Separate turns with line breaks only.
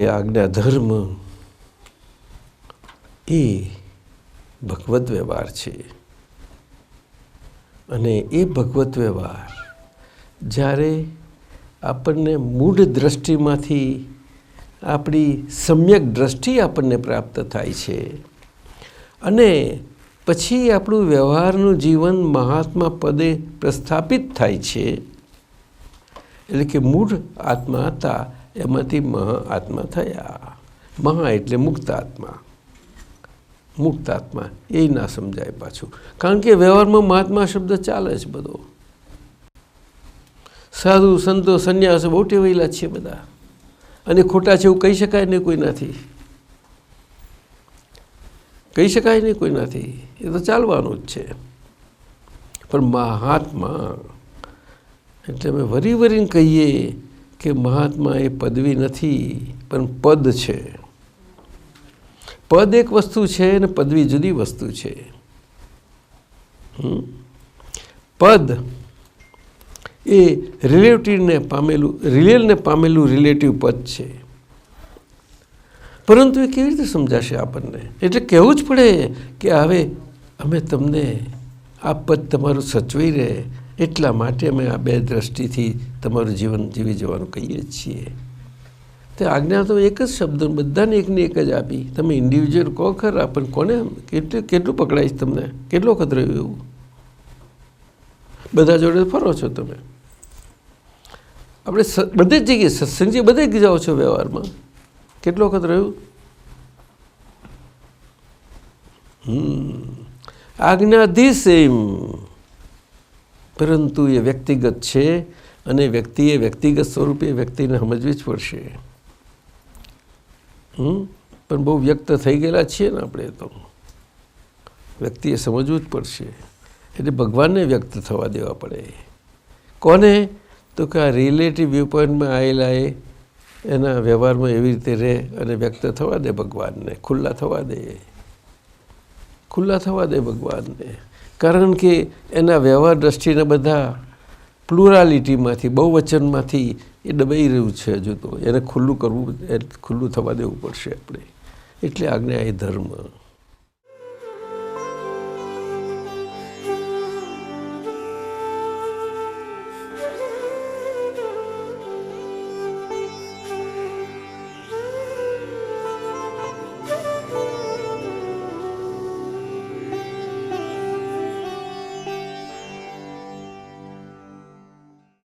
એ આજ્ઞા ધર્મ એ ભગવત વ્યવહાર છે અને એ ભગવત વ્યવહાર જ્યારે આપણને મૂળ દ્રષ્ટિમાંથી આપણી સમ્યક દ્રષ્ટિ આપણને પ્રાપ્ત થાય છે અને પછી આપણું વ્યવહારનું જીવન મહાત્મા પદે પ્રસ્થાપિત થાય છે, એટલે કે મૂળ આત્મા હતા એમાંથી મહાઆત્મા થયા. મહા એટલે મુક્ત આત્મા. મુક્ત આત્મા એ ના સમજાય પાછું, કારણ કે વ્યવહારમાં મહાત્મા શબ્દ ચાલે છે બધો. સાધુ સંતો સંન્યાસો બહુ ટેવાયેલા છે બધા, અને ખોટા છે એવું કહી શકાય નહીં કોઈનાથી, કહી શકાય નહીં કોઈનાથી, એ તો ચાલવાનું જ છે. પણ મહાત્મા એટલે અમે વરી વરીને કહીએ કે મહાત્મા એ પદવી નથી પણ પદ છે. પદ એક વસ્તુ છે અને પદવી જુદી વસ્તુ છે. પદ એ રિલેટિવને પામેલું રિલેટિવ પદ છે, પરંતુ એ કેવી રીતે સમજાશે આપણને? એટલે કહેવું જ પડે કે હવે અમે તમને આ પદ તમારું સચવાઈ રહે એટલા માટે અમે આ બે દ્રષ્ટિથી તમારું જીવન જીવી જવાનું કહીએ છીએ. તે આજ્ઞા તો એક જ શબ્દ બધાને એકની એક જ આપી. તમે ઇન્ડિવિજ્યુઅલ કહો ખરા, પણ કોને કેટલું પકડાઈશ તમને? કેટલો વખત રહ્યું એવું? બધા જોડે ફરો છો તમે, આપણે બધે જ જગ્યાએ સત્સંગજી બધે જ જાઓ છો વ્યવહારમાં, કેટલો વખત રહ્યું? આજ્ઞા સેમ, પરંતુ એ વ્યક્તિગત છે અને વ્યક્તિએ વ્યક્તિગત સ્વરૂપે વ્યક્તિને સમજવી જ પડશે. પણ બહુ વ્યક્ત થઈ ગયેલા છીએ ને આપણે, તો વ્યક્તિએ સમજવું જ પડશે. એટલે ભગવાનને વ્યક્ત થવા દેવા પડે. કોને? તો કે આ રિલેટિવ વ્યૂ પોઈન્ટમાં આવેલા એના વ્યવહારમાં એવી રીતે રહે અને વ્યક્ત થવા દે ભગવાનને, ખુલ્લા થવા દે ભગવાનને. કારણ કે એના વ્યવહાર દ્રષ્ટિના બધા પ્લુરાલિટીમાંથી, બહુવચનમાંથી એ દબાઈ રહ્યું છે. હજુ તો એને ખુલ્લું કરવું, ખુલ્લું થવા દેવું પડશે આપણે. એટલે આજ્ઞા એ ધર્મ.